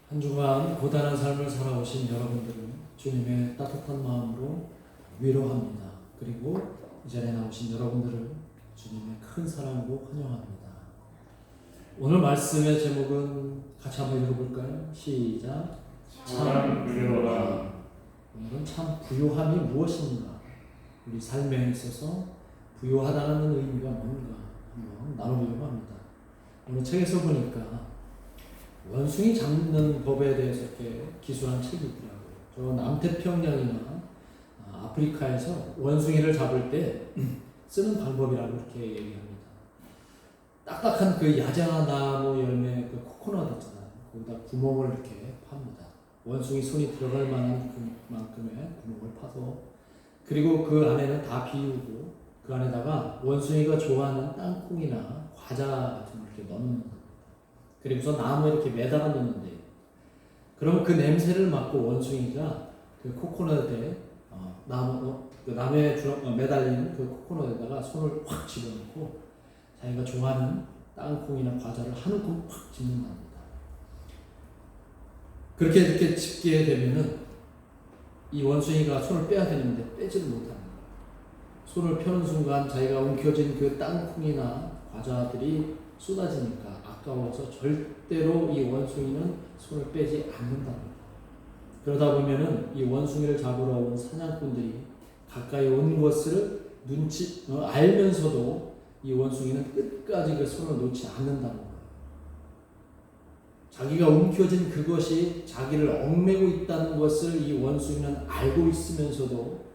한 주간 고단한 삶을 살아오신 여러분들은 주님의 따뜻한 마음으로 위로합니다. 그리고 이 자리에 나오신 여러분들을 주님의 큰 사랑으로 환영합니다. 오늘 말씀의 제목은 같이 한번 읽어볼까요? 시작. 참 부요함. 오늘은 참 부요함이 무엇인가? 우리 삶에 있어서 부요하다는 의미가 뭔가 한번 나눠보려고 합니다. 오늘 책에서 보니까 원숭이 잡는 법에 대해서 이렇게 기술한 책이 있더라고요. 저 남태평양이나 아프리카에서 원숭이를 잡을 때 쓰는 방법이라고 이렇게 얘기합니다. 딱딱한 그 야자나무 열매 그 코코넛 있잖아요. 거기다 구멍을 이렇게 팝니다. 원숭이 손이 들어갈 만한 그만큼의 구멍을 파서, 그리고 그 안에는 다 비우고 그 안에다가 원숭이가 좋아하는 땅콩이나 과자 같은 걸 이렇게 넣는 겁니다. 그리고서 나무에 이렇게 매달아 놓는데, 그럼 그 냄새를 맡고 원숭이가 그 코코넛에 나무에 매달린 그 코코넛에다가 손을 확 집어넣고 자기가 좋아하는 땅콩이나 과자를 한 움큼 확 집는답니다. 그렇게 이렇게 집게 되면은 이 원숭이가 손을 빼야 되는데 빼지를 못합니다. 손을 펴는 순간 자기가 움켜쥔 그 땅콩이나 과자들이 쏟아지니까 아까워서 절대로 이 원숭이는 손을 빼지 않는답니다. 그러다 보면은 이 원숭이를 잡으러 온 사냥꾼들이 가까이 온 것을 알면서도 이 원숭이는 끝까지 그 손을 놓지 않는다는 거예요. 자기가 움켜쥔 그것이 자기를 얽매고 있다는 것을 이 원숭이는 알고 있으면서도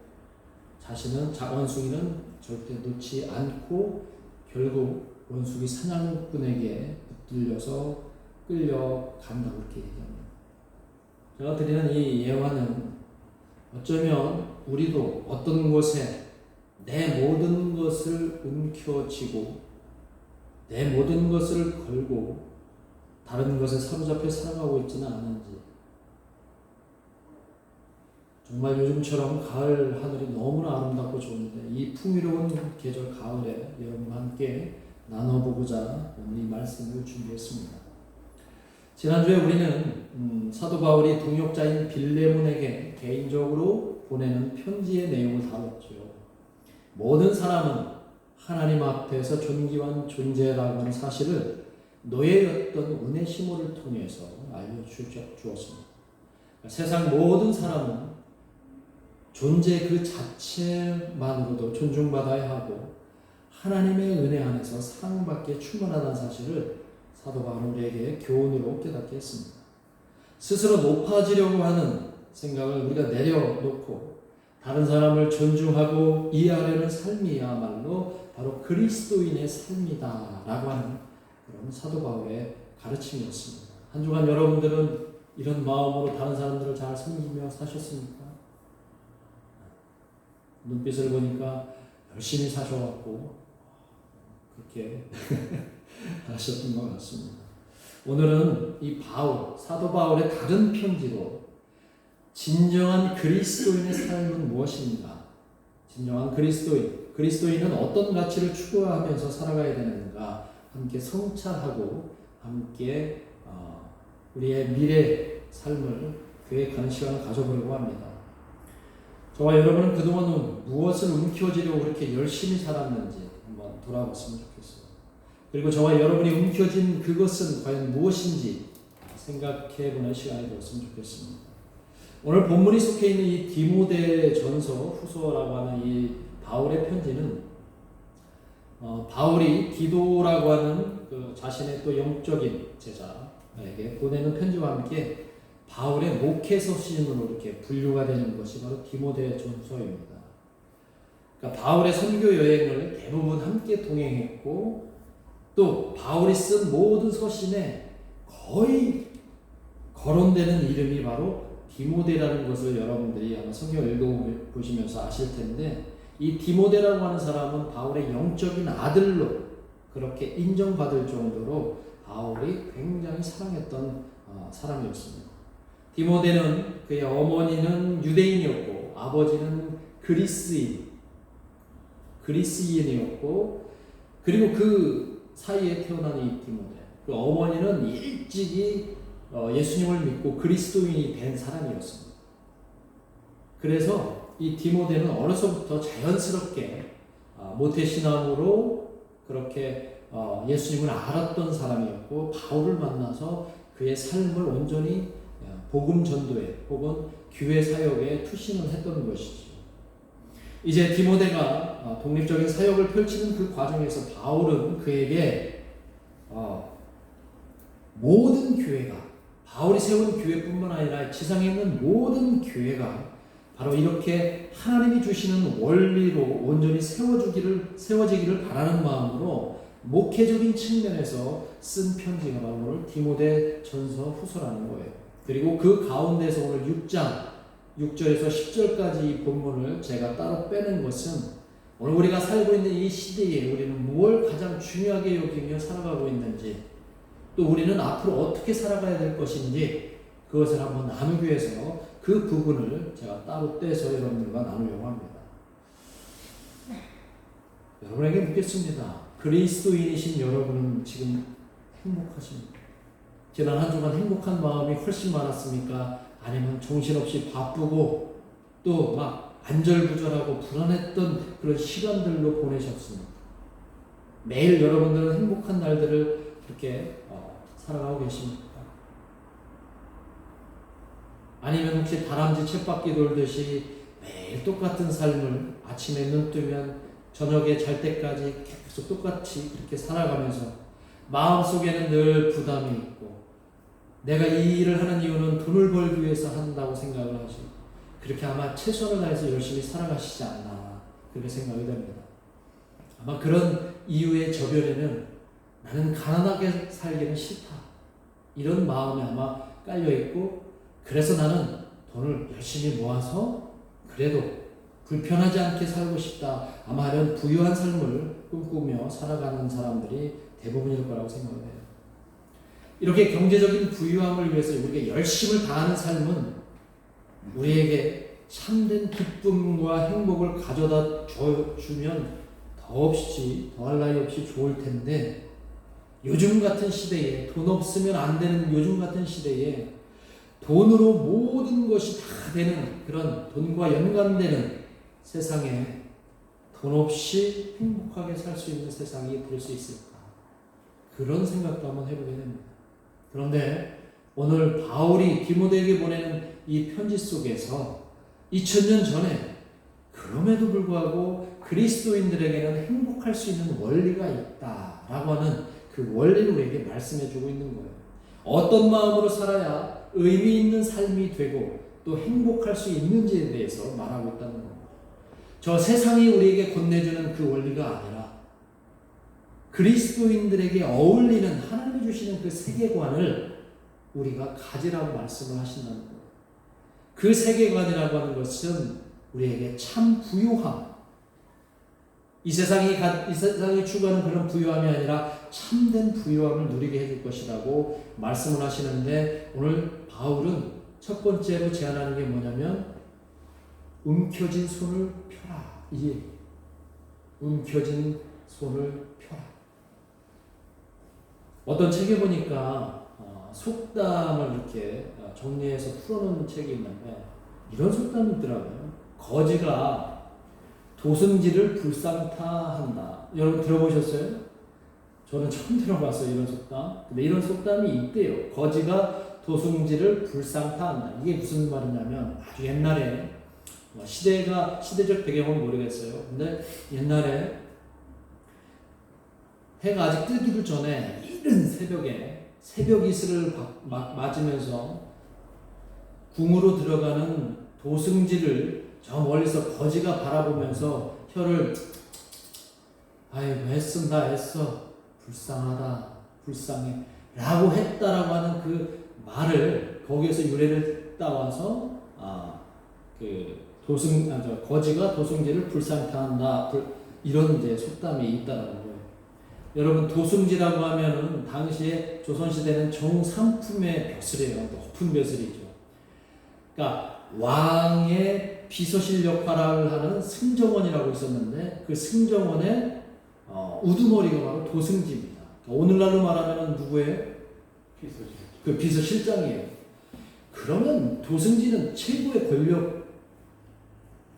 원숭이는 절대 놓지 않고 결국 원숭이 사냥꾼에게 붙들려서 끌려간다고 이렇게 얘기합니다. 제가 드리는 이 예화는 어쩌면 우리도 어떤 곳에 내 모든 것을 움켜쥐고 내 모든 것을 걸고 다른 것에 사로잡혀 살아가고 있지는 않은지, 정말 요즘처럼 가을 하늘이 너무나 아름답고 좋은데 이 풍요로운 계절 가을에 여러분과 함께 나눠보고자 오늘 이 말씀을 준비했습니다. 지난주에 우리는 사도 바울이 동역자인 빌레몬에게 개인적으로 보내는 편지의 내용을 다뤘죠. 모든 사람은 하나님 앞에서 존귀한 존재라고 하는 사실을 노예였던 오네시모를 통해서 알려주었습니다. 세상 모든 사람은 존재 그 자체만으로도 존중받아야 하고 하나님의 은혜 안에서 사랑받기에 충분하다는 사실을 사도 바울은 우리에게 교훈으로 깨닫게 했습니다. 스스로 높아지려고 하는 생각을 우리가 내려놓고 다른 사람을 존중하고 이해하려는 삶이야말로 바로 그리스도인의 삶이다라고 하는 그런 사도 바울의 가르침이었습니다. 한 주간 여러분들은 이런 마음으로 다른 사람들을 잘 섬기며 사셨습니까? 눈빛을 보니까 열심히 사셔갖고 그렇게 하셨던 것 같습니다. 오늘은 이 사도 바울의 다른 편지로 진정한 그리스도인의 삶은 무엇인가? 진정한 그리스도인은 어떤 가치를 추구하면서 살아가야 되는가? 함께 성찰하고 함께 우리의 미래 삶을 계획하는 시간을 가져보려고 합니다. 저와 여러분은 그동안 무엇을 움켜쥐려고 그렇게 열심히 살았는지 한번 돌아봤으면 좋겠어요. 그리고 저와 여러분이 움켜쥔 그것은 과연 무엇인지 생각해보는 시간이 되었으면 좋겠습니다. 오늘 본문이 속해 있는 이 디모데전서 후서라고 하는 이 바울의 편지는 바울이 디도라고 하는 그 자신의 또 영적인 제자에게 보내는 편지와 함께 바울의 목회 서신으로 이렇게 분류가 되는 것이 바로 디모데전서입니다. 그러니까 바울의 선교 여행을 대부분 함께 동행했고 또 바울이 쓴 모든 서신에 거의 거론되는 이름이 바로 디모데라는 것을 여러분들이 아마 성경을 읽어보시면서 아실 텐데, 이 디모데라고 하는 사람은 바울의 영적인 아들로 그렇게 인정받을 정도로 바울이 굉장히 사랑했던 사람이었습니다. 디모데는 그의 어머니는 유대인이었고 아버지는 그리스인이었고, 그리고 그 사이에 태어난 이 디모데, 그 어머니는 일찍이 예수님을 믿고 그리스도인이 된 사람이었습니다. 그래서 이 디모데는 어려서부터 자연스럽게 모태신앙으로 그렇게 예수님을 알았던 사람이었고 바울을 만나서 그의 삶을 온전히 복음 전도에 혹은 교회 사역에 투신을 했던 것이죠. 이제 디모데가 독립적인 사역을 펼치는 그 과정에서 바울은 그에게 모든 교회가 바울이 세운 교회뿐만 아니라 지상에 있는 모든 교회가 바로 이렇게 하나님이 주시는 원리로 온전히 세워지기를 바라는 마음으로 목회적인 측면에서 쓴 편지가 바로 오늘 디모데 전서 후서라는 거예요. 그리고 그 가운데서 오늘 6장 6절에서 10절까지 이 본문을 제가 따로 빼는 것은 오늘 우리가 살고 있는 이 시대에 우리는 무엇을 가장 중요하게 여기며 살아가고 있는지 또 우리는 앞으로 어떻게 살아가야 될 것인지 그것을 한번 나누기 위해서 그 부분을 제가 따로 떼서 여러분들과 나누려고 합니다. 여러분에게 묻겠습니다. 그리스도인이신 여러분은 지금 행복하십니까? 지난 한 주간 행복한 마음이 훨씬 많았습니까? 아니면 정신없이 바쁘고 또 막 안절부절하고 불안했던 그런 시간들로 보내셨습니까? 매일 여러분들은 행복한 날들을 그렇게 살아가고 계십니까? 아니면 혹시 다람쥐 쳇바퀴 돌듯이 매일 똑같은 삶을 아침에 눈 뜨면 저녁에 잘 때까지 계속 똑같이 그렇게 살아가면서 마음속에는 늘 부담이 있고 내가 이 일을 하는 이유는 돈을 벌기 위해서 한다고 생각을 하시고 그렇게 아마 최선을 다해서 열심히 살아가시지 않나 그렇게 생각이 됩니다. 아마 그런 이유의 저변에는 나는 가난하게 살기는 싫다 이런 마음이 아마 깔려있고 그래서 나는 돈을 열심히 모아서 그래도 불편하지 않게 살고 싶다 아마 이런 부유한 삶을 꿈꾸며 살아가는 사람들이 대부분일 거라고 생각해요. 이렇게 경제적인 부유함을 위해서 우리가 열심을 다하는 삶은 우리에게 참된 기쁨과 행복을 가져다 주면 더할 나위 없이 좋을 텐데 요즘 같은 시대에 돈 없으면 안 되는 요즘 같은 시대에 돈으로 모든 것이 다 되는 그런 돈과 연관되는 세상에 돈 없이 행복하게 살 수 있는 세상이 될 수 있을까? 그런 생각도 한번 해보게 됩니다. 그런데 오늘 바울이 디모데에게 보내는 이 편지 속에서 2000년 전에 그럼에도 불구하고 그리스도인들에게는 행복할 수 있는 원리가 있다라고 하는 그 원리를 우리에게 말씀해주고 있는 거예요. 어떤 마음으로 살아야 의미 있는 삶이 되고 또 행복할 수 있는지에 대해서 말하고 있다는 겁니다. 저 세상이 우리에게 건네주는 그 원리가 아니라 그리스도인들에게 어울리는 하나님이 주시는 그 세계관을 우리가 가지라고 말씀을 하신다는 거예요. 그 세계관이라고 하는 것은 우리에게 참 부유함, 이 세상이 추구하는 그런 부유함이 아니라 참된 부유함을 누리게 해줄 것이라고 말씀을 하시는데 오늘 바울은 첫 번째로 제안하는 게 뭐냐면 움켜진 손을 펴라. 이게 움켜진 손을 펴라. 어떤 책에 보니까 속담을 이렇게 정리해서 풀어놓은 책이 있는데 이런 속담이 있더라고요. 거지가 도승지를 불상타한다. 여러분 들어보셨어요? 저는 처음 들어봤어요. 이런 속담. 근데 이런 속담이 있대요. 거지가 도승지를 불상타한다. 이게 무슨 말이냐면 아주 옛날에 시대적 배경은 모르겠어요. 근데 옛날에 해가 아직 뜨기도 전에 이른 새벽에 새벽 이슬을 맞으면서 궁으로 들어가는 도승지를 저 멀리서 거지가 바라보면서 혀를 아이고 애쓴다 애써 불쌍하다 불쌍해 라고 했다라고 하는 그 말을 거기에서 유래를 따와서 거지가 도승지를 불쌍타한다 이런 이제 속담이 있다라는 거예요. 여러분 도승지라고 하면은 당시에 조선시대는 정삼품의 벼슬이에요. 높은 벼슬이죠. 그러니까 왕의 비서실 역할을 하는 승정원이라고 있었는데 그 승정원의 우두머리가 바로 도승지입니다. 그러니까 오늘날로 말하면 누구예요? 그 비서실장이에요. 그러면 도승지는 최고의 권력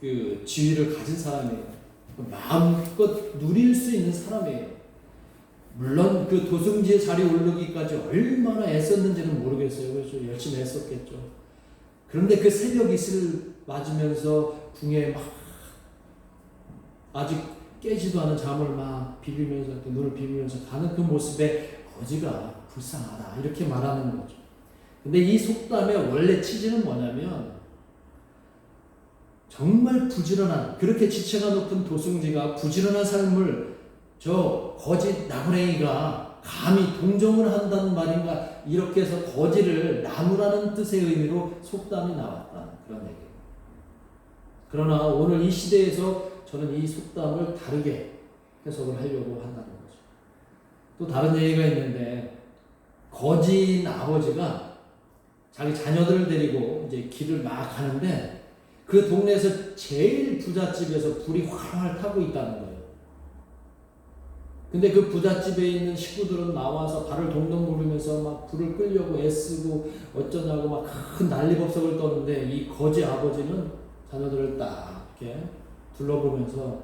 그 지위를 가진 사람이에요. 마음껏 누릴 수 있는 사람이에요. 물론 그 도승지의 자리에 오르기까지 얼마나 애썼는지는 모르겠어요. 그래서 열심히 애썼겠죠. 그런데 그 새벽 이슬을 맞으면서 궁에 막 아직 깨지도 않은 잠을 막 비비면서 눈을 비비면서 가는 그 모습에 거지가 불쌍하다 이렇게 말하는 거죠. 근데 이 속담의 원래 취지는 뭐냐면 정말 부지런한 그렇게 지체가 높은 도승지가 부지런한 삶을 저 거지 나무랭이가 감히 동정을 한다는 말인가 이렇게 해서 거지를 나무라는 뜻의 의미로 속담이 나왔다는 그런 얘기예요. 그러나 오늘 이 시대에서 저는 이 속담을 다르게 해석을 하려고 한다는 거죠. 또 다른 얘기가 있는데 거지인 아버지가 자기 자녀들을 데리고 이제 길을 막 가는데 그 동네에서 제일 부잣집에서 불이 활활 타고 있다는 거예요. 근데 그 부잣집에 있는 식구들은 나와서 발을 동동 구르면서 막 불을 끄려고 애쓰고 어쩌냐고 막 큰 난리법석을 떠는데 이 거지 아버지는 자녀들을 딱 이렇게 둘러보면서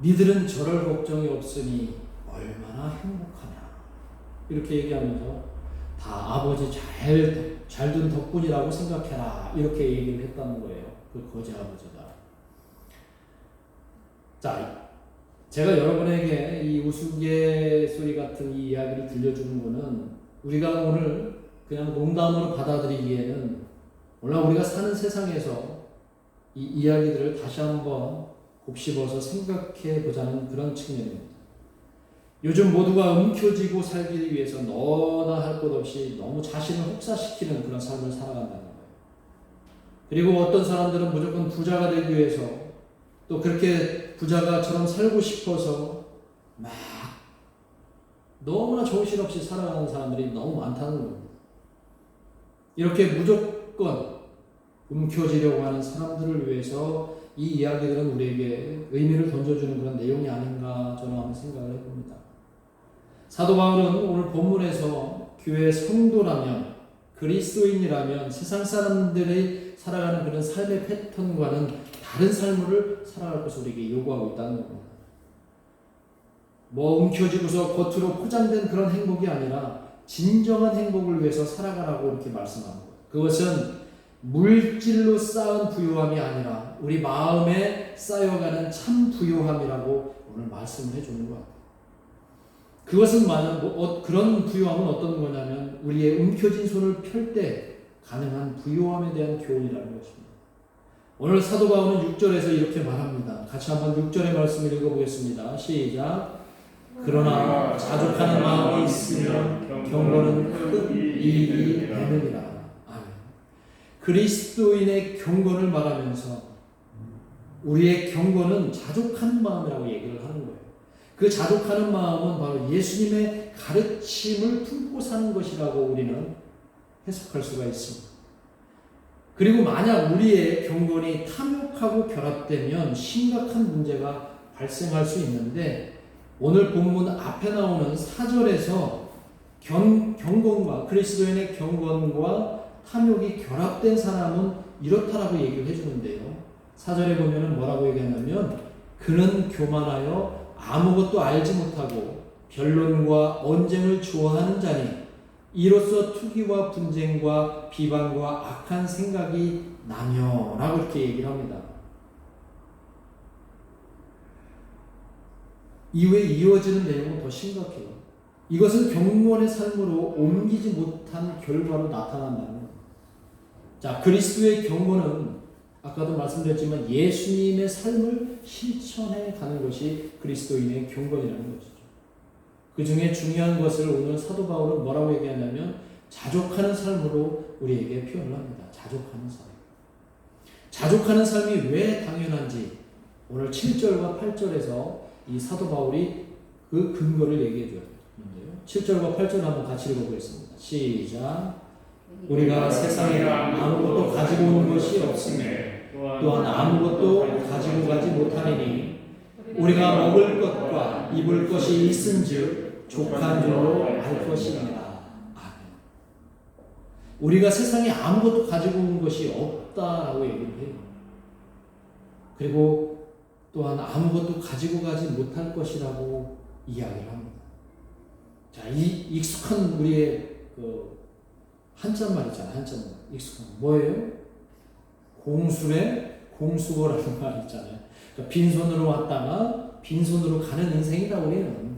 니들은 저럴 걱정이 없으니 얼마나 행복하냐 이렇게 얘기하면서 다 아버지 잘 둔 덕분이라고 생각해라 이렇게 얘기를 했다는 거예요. 그 거지 아버지가. 자, 제가 여러분에게 이 우스갯소리 같은 이 이야기를 들려주는 거는 우리가 오늘 그냥 농담으로 받아들이기에는 오늘 우리가 사는 세상에서 이 이야기들을 다시 한번 곱씹어서 생각해 보자는 그런 측면입니다. 요즘 모두가 움켜쥐고 살기 위해서 너나 할 것 없이 너무 자신을 혹사시키는 그런 삶을 살아간다는 거예요. 그리고 어떤 사람들은 무조건 부자가 되기 위해서 또 그렇게 부자가처럼 살고 싶어서 막 너무나 정신없이 살아가는 사람들이 너무 많다는 겁니다. 이렇게 무조건 움켜쥐려고 하는 사람들을 위해서 이 이야기들은 우리에게 의미를 던져주는 그런 내용이 아닌가 저는 한번 생각을 해봅니다. 사도 바울은 오늘 본문에서 교회 성도라면 그리스도인이라면 세상 사람들이 살아가는 그런 삶의 패턴과는 다른 삶을 살아갈 것을 우리에게 요구하고 있다는 겁니다. 뭐 움켜쥐고서 겉으로 포장된 그런 행복이 아니라 진정한 행복을 위해서 살아가라고 이렇게 말씀하는 거예요. 그것은 물질로 쌓은 부유함이 아니라 우리 마음에 쌓여가는 참 부유함이라고 오늘 말씀을 해주는 것 같아요. 그것은 그런 부유함은 어떤 거냐면 우리의 움켜진 손을 펼 때 가능한 부유함에 대한 교훈이라는 것입니다. 오늘 사도 바울은 6절에서 이렇게 말합니다. 같이 한번 6절의 말씀을 읽어보겠습니다. 시작. 그러나 자족하는 마음이 있으면 경건은 큰 이익이 되느니라. 아멘. 그리스도인의 경건을 말하면서 우리의 경건은 자족하는 마음이라고 얘기를 하는 거예요. 그 자족하는 마음은 바로 예수님의 가르침을 품고 사는 것이라고 우리는 해석할 수가 있습니다. 그리고 만약 우리의 경건이 탐욕하고 결합되면 심각한 문제가 발생할 수 있는데 오늘 본문 앞에 나오는 4절에서 경건과 그리스도인의 경건과 탐욕이 결합된 사람은 이렇다라고 얘기를 해주는데요. 4절에 보면 뭐라고 얘기하냐면 그는 교만하여 아무것도 알지 못하고 변론과 언쟁을 좋아하는 자니 이로써 투기와 분쟁과 비방과 악한 생각이 나며 라고 이렇게 얘기를 합니다. 이후에 이어지는 내용은 더 심각해요. 이것은 경건의 삶으로 옮기지 못한 결과로 나타난다는 겁니다. 자, 그리스도의 경건은 아까도 말씀드렸지만 예수님의 삶을 실천해 가는 것이 그리스도인의 경건이라는 것이죠. 그 중에 중요한 것을 오늘 사도 바울은 뭐라고 얘기하냐면 자족하는 삶으로 우리에게 표현을 합니다. 자족하는 삶. 자족하는 삶이 왜 당연한지 오늘 7절과 8절에서 이 사도 바울이 그 근거를 얘기해 줘요. 7절과 8절 한번 같이 읽어보겠습니다. 시작. 우리가 세상에 아무것도 가지고 온 것이 없으며 또한 아무것도 가지고 가지 못하리니 우리가 먹을 것과 입을 것이 있은즉 족한 줄로 알 것입니다. 아멘. 우리가 세상에 아무것도 가지고 온 것이 없다라고 얘기를 해요. 그리고 또한 아무것도 가지고 가지 못할 것이라고 이야기를 합니다. 자, 이 익숙한 우리의 그 한자말 있잖아요. 한자말. 익숙한 뭐예요? 공술의 공수거라는 말 있잖아요. 그러니까 빈손으로 왔다가 빈손으로 가는 인생이다 우리는.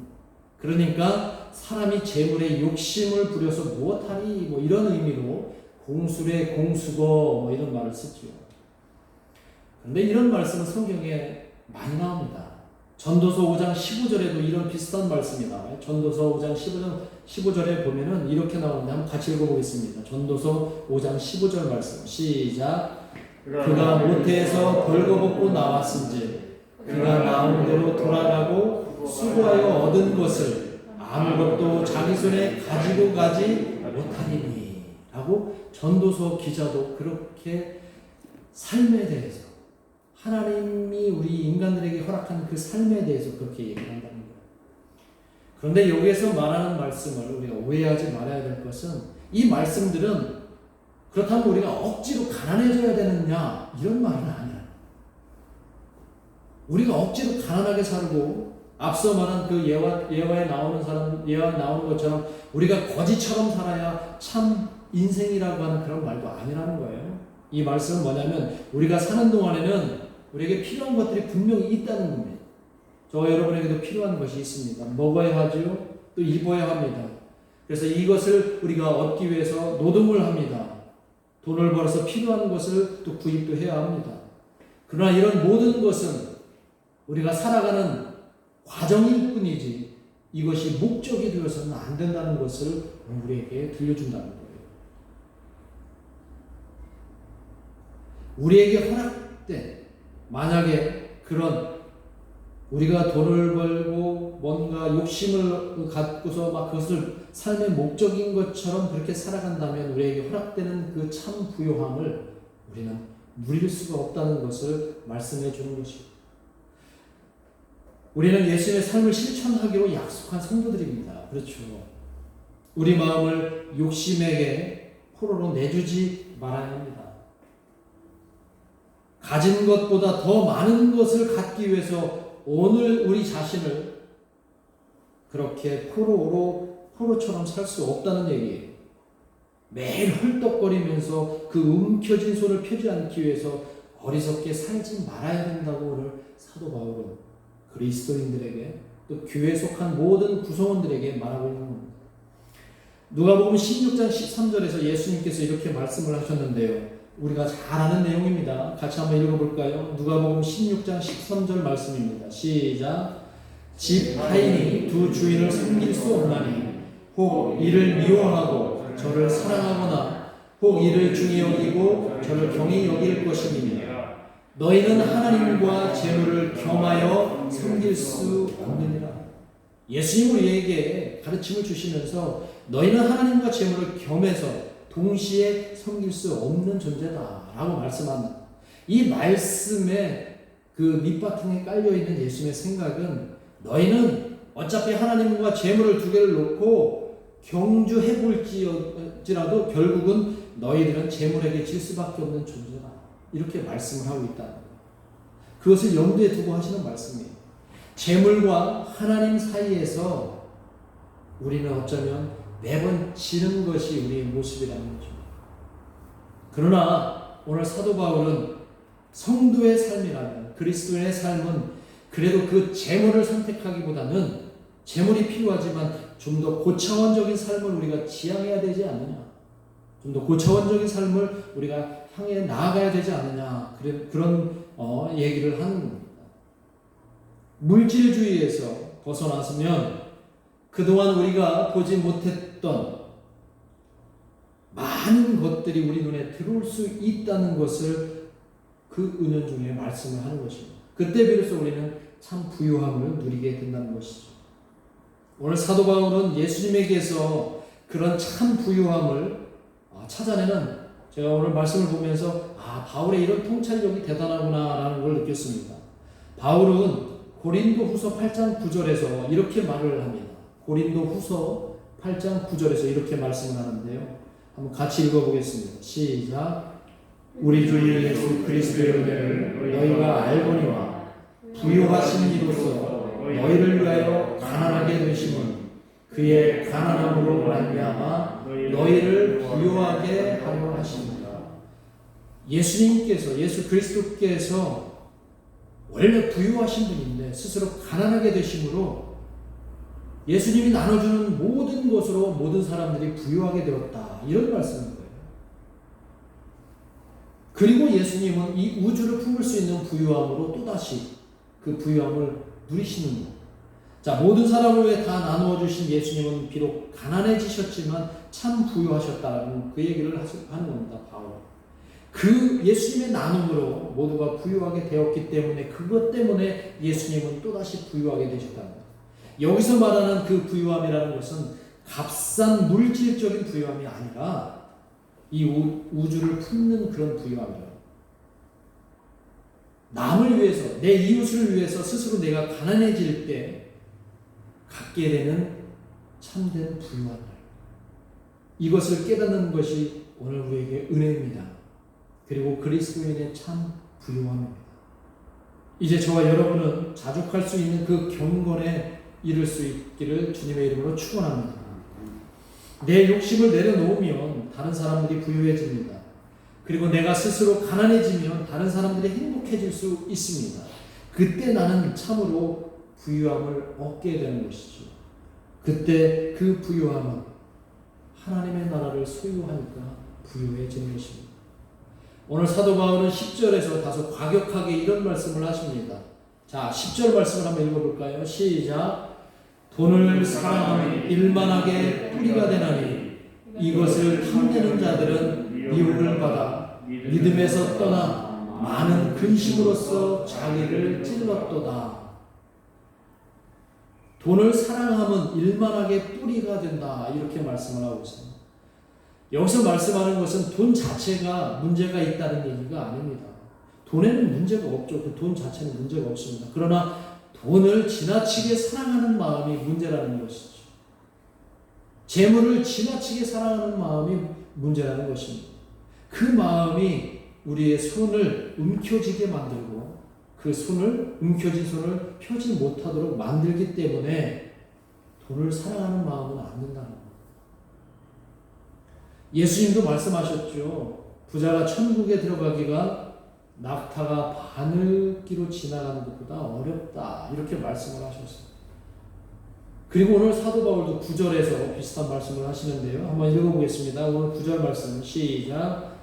그러니까 사람이 재물에 욕심을 부려서 무엇하리 뭐 이런 의미로 공술의 공수거 뭐 이런 말을 쓰죠. 그런데 이런 말씀은 성경에 많이 나옵니다. 전도서 5장 15절에도 이런 비슷한 말씀이 나와요. 전도서 5장 15절에 보면은 이렇게 나오는데 한번 같이 읽어보겠습니다. 전도서 5장 15절 말씀 시작. 그가 모태에서 벌거벗고 나왔은지 그가 나온 대로 돌아가고 수고하여 얻은 것을 아무것도 자기 손에 가지고 가지 못하리니 라고 전도서 기자도 그렇게 삶에 대해서 하나님이 우리 인간들에게 허락한 그 삶에 대해서 그렇게 얘기를 한다는 거예요. 그런데 여기에서 말하는 말씀을 우리가 오해하지 말아야 될 것은 이 말씀들은 그렇다면 우리가 억지로 가난해져야 되느냐 이런 말은 아니야. 우리가 억지로 가난하게 살고 앞서 말한 그 예화에 나오는 것처럼 우리가 거지처럼 살아야 참 인생이라고 하는 그런 말도 아니라는 거예요. 이 말씀은 뭐냐면 우리가 사는 동안에는 우리에게 필요한 것들이 분명히 있다는 겁니다. 저 여러분에게도 필요한 것이 있습니다. 먹어야 하죠. 또 입어야 합니다. 그래서 이것을 우리가 얻기 위해서 노동을 합니다. 돈을 벌어서 필요한 것을 또 구입도 해야 합니다. 그러나 이런 모든 것은 우리가 살아가는 과정일 뿐이지 이것이 목적이 되어서는 안 된다는 것을 우리에게 들려준다는 거예요. 우리에게 허락된 만약에 그런 우리가 돈을 벌고 뭔가 욕심을 갖고서 막 그것을 삶의 목적인 것처럼 그렇게 살아간다면 우리에게 허락되는 그 참 부요함을 우리는 누릴 수가 없다는 것을 말씀해 주는 것입니다. 우리는 예수님의 삶을 실천하기로 약속한 성도들입니다. 그렇죠. 우리 마음을 욕심에게 포로로 내주지 말아야 합니다. 가진 것보다 더 많은 것을 갖기 위해서 오늘 우리 자신을 그렇게 포로처럼 살 수 없다는 얘기예요. 매일 헐떡거리면서 그 움켜진 손을 펴지 않기 위해서 어리석게 살지 말아야 된다고 오늘 사도 바울은 그리스도인들에게 또 교회에 속한 모든 구성원들에게 말하고 있는 겁니다. 누가복음 16장 13절에서 예수님께서 이렇게 말씀을 하셨는데요. 우리가 잘 아는 내용입니다. 같이 한번 읽어볼까요? 누가복음 16장 13절 말씀입니다. 시작. 집 하인이 두 주인을 섬길 수 없나니 혹 이를 미워하고 저를 사랑하거나 혹 이를 중히 여기고 저를 경히 여길 것이니 너희는 하나님과 재물을 겸하여 섬길 수 없느니라. 예수님 우리에게 가르침을 주시면서 너희는 하나님과 재물을 겸해서 동시에 섬길 수 없는 존재다라고 말씀합니다. 이 말씀에 그 밑바탕에 깔려있는 예수님의 생각은 너희는 어차피 하나님과 재물을 두 개를 놓고 경주해볼지라도 결국은 너희들은 재물에게 질 수밖에 없는 존재다. 이렇게 말씀을 하고 있다는 거예요. 그것을 염두에 두고 하시는 말씀이에요. 재물과 하나님 사이에서 우리는 어쩌면 매번 지는 것이 우리의 모습이라는 거죠. 그러나 오늘 사도 바울은 성도의 삶이라면 그리스도인의 삶은 그래도 그 재물을 선택하기보다는 재물이 필요하지만 좀 더 고차원적인 삶을 우리가 지향해야 되지 않느냐, 좀 더 고차원적인 삶을 우리가 향해 나아가야 되지 않느냐, 그런 얘기를 하는 겁니다. 물질주의에서 벗어났으면 그동안 우리가 보지 못했던 많은 것들이 우리 눈에 들어올 수 있다는 것을 그 은연중에 말씀을 하는 것입니다. 그때 비로소 우리는 참 부유함을 누리게 된다는 것이죠. 오늘 사도 바울은 예수님에게서 그런 참 부유함을 찾아내는, 제가 오늘 말씀을 보면서 바울의 이런 통찰력이 대단하구나 라는 걸 느꼈습니다. 바울은 고린도 후서 8장 9절에서 이렇게 말을 합니다. 고린도 후서 8장 9절에서 이렇게 말씀을 하는데요. 한번 같이 읽어보겠습니다. 시작. 우리 주 예수 그리스도의 은혜를 너희가 알거니와 부요하신 이로서 너희를 위하여 가난하게 되심은 그의 가난함으로 말미암아 너희를 부요하게 하려 하십니다. 예수님께서, 예수 그리스도께서 원래 부유하신 분인데 스스로 가난하게 되심으로 예수님이 나눠주는 모든 것으로 모든 사람들이 부유하게 되었다. 이런 말씀인 거예요. 그리고 예수님은 이 우주를 품을 수 있는 부유함으로 또다시 그 부유함을 누리시는 거예요. 자, 모든 사람을 위해 다 나누어 주신 예수님은 비록 가난해지셨지만 참 부유하셨다는 그 얘기를 하는 겁니다. 바울. 그 예수님의 나눔으로 모두가 부유하게 되었기 때문에 그것 때문에 예수님은 또다시 부유하게 되셨다는 거예요. 여기서 말하는 그 부유함이라는 것은 값싼 물질적인 부유함이 아니라 이 우주를 품는 그런 부유함이에요. 남을 위해서, 내 이웃을 위해서 스스로 내가 가난해질 때 갖게 되는 참된 부유함. 이것을 깨닫는 것이 오늘 우리에게 은혜입니다. 그리고 그리스도인의 참 부유함입니다. 이제 저와 여러분은 자족할 수 있는 그 경건에 이룰 수 있기를 주님의 이름으로 축원합니다. 내 욕심을 내려놓으면 다른 사람들이 부유해집니다. 그리고 내가 스스로 가난해지면 다른 사람들이 행복해질 수 있습니다. 그때 나는 참으로 부유함을 얻게 되는 것이죠. 그때 그 부유함은 하나님의 나라를 소유하니까 부유해지는 것입니다. 오늘 사도 바울은 10절에서 다소 과격하게 이런 말씀을 하십니다. 자, 10절 말씀을 한번 읽어볼까요? 시작. 돈을 사랑하면 일만하게 뿌리가 되나니 이것을 탐내는 자들은 미움을 받아 믿음에서 떠나 많은 근심으로써 자기를 찔렀도다. 돈을 사랑하면 일만하게 뿌리가 된다. 이렇게 말씀을 하고 있습니다. 여기서 말씀하는 것은 돈 자체가 문제가 있다는 얘기가 아닙니다. 돈에는 문제가 없죠. 그 돈 자체는 문제가 없습니다. 그러나 돈을 지나치게 사랑하는 마음이 문제라는 것이죠. 재물을 지나치게 사랑하는 마음이 문제라는 것입니다. 그 마음이 우리의 손을 움켜쥐게 만들고 그 손을, 움켜진 손을 펴지 못하도록 만들기 때문에 돈을 사랑하는 마음은 안 된다는 거예요. 예수님도 말씀하셨죠. 부자가 천국에 들어가기가 낙타가 바늘기로 지나가는 것보다 어렵다. 이렇게 말씀을 하셨어요. 그리고 오늘 사도 바울도 9절에서 비슷한 말씀을 하시는데요. 한번 읽어보겠습니다. 오늘 9절 말씀 시작.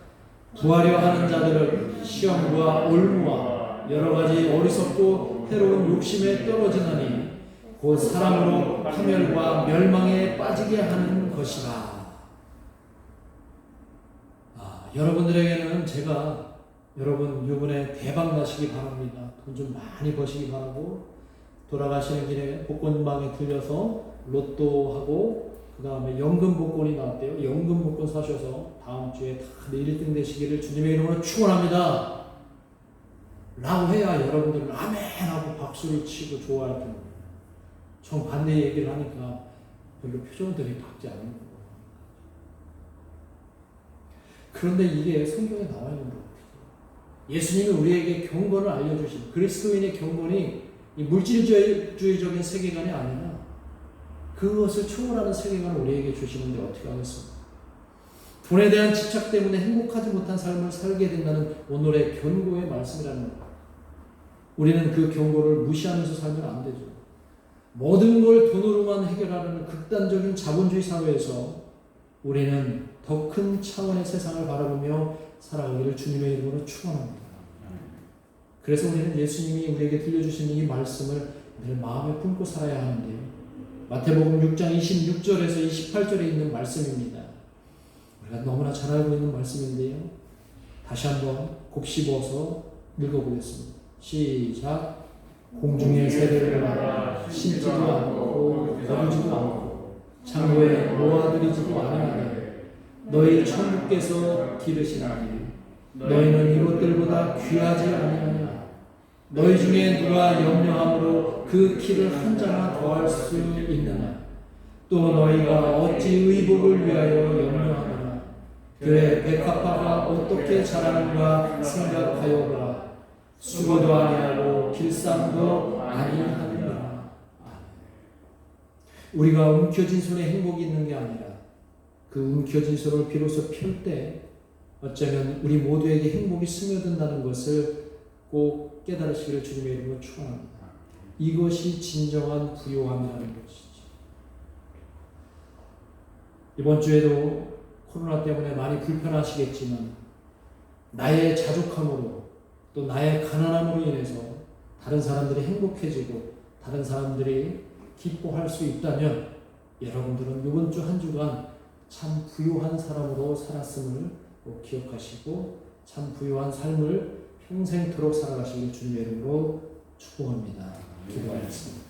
구하려 하는 자들을 시험과 올무와 여러 가지 어리석고 해로운 욕심에 떨어지나니 곧 사람으로 파멸과 멸망에 빠지게 하는 것이라. 여러분들에게는 제가 여러분 이번에 대박 나시기 바랍니다. 돈 좀 많이 버시기 바라고 돌아가시는 길에 복권방에 들려서 로또하고 그 다음에 연금 복권이 나왔대요. 연금 복권 사셔서 다음 주에 다들 1등 되시기를 주님의 이름으로 축원합니다. 라고 해야 여러분들은 아멘 하고 박수를 치고 좋아할 텐데 정반대 얘기를 하니까 별로 표정들이 밝지 않은 거예요. 그런데 이게 성경에 나와 있는 거예요. 예수님이 우리에게 경건을 알려주신 그리스도인의 경건이 이 물질주의적인 세계관이 아니라 그것을 초월하는 세계관을 우리에게 주시는데 어떻게 하겠습니까? 돈에 대한 집착 때문에 행복하지 못한 삶을 살게 된다는 오늘의 경고의 말씀이라는 거예요. 우리는 그 경고를 무시하면서 살면 안 되죠. 모든 걸 돈으로만 해결하는 극단적인 자본주의 사회에서 우리는 더 큰 차원의 세상을 바라보며 살아가기를 주님의 이름으로 축원합니다. 그래서 우리는 예수님이 우리에게 들려주시는 이 말씀을 늘 마음에 품고 살아야 하는데요. 마태복음 6장 26절에서 28절에 있는 말씀입니다. 우리가 너무나 잘 알고 있는 말씀인데요. 다시 한번 곱씹어서 읽어보겠습니다. 시작. 공중의 새들을 말아 심지도 않고 거두지도 않고 창고에 모아들이지도 아니하되 너희 천국께서 기르시나니 너희는 이것들보다 귀하지 아니하냐. 너희 중에 누가 염려함으로 그 키를 한 자나 더할 수 있느냐. 또 너희가 어찌 의복을 위하여 염려하느냐. 그의 백합화가 어떻게 자라는가 생각하여 보라. 수고도 아니하고 길쌈도 아니하느니라. 우리가 움켜진 손에 행복이 있는 게 아니라 그 움켜진 손을 비로소 펼 때 어쩌면 우리 모두에게 행복이 스며든다는 것을 꼭 깨달으시기를 주님의 이름으로 축원합니다. 이것이 진정한 부요함이라는 것이죠. 이번 주에도 코로나 때문에 많이 불편하시겠지만 나의 자족함으로 또 나의 가난함으로 인해서 다른 사람들이 행복해지고 다른 사람들이 기뻐할 수 있다면 여러분들은 이번 주 한 주간 참 부유한 사람으로 살았음을 꼭 기억하시고 참 부유한 삶을 평생토록 살아가시길 주님의 이름으로 축복합니다. 기도하겠습니다.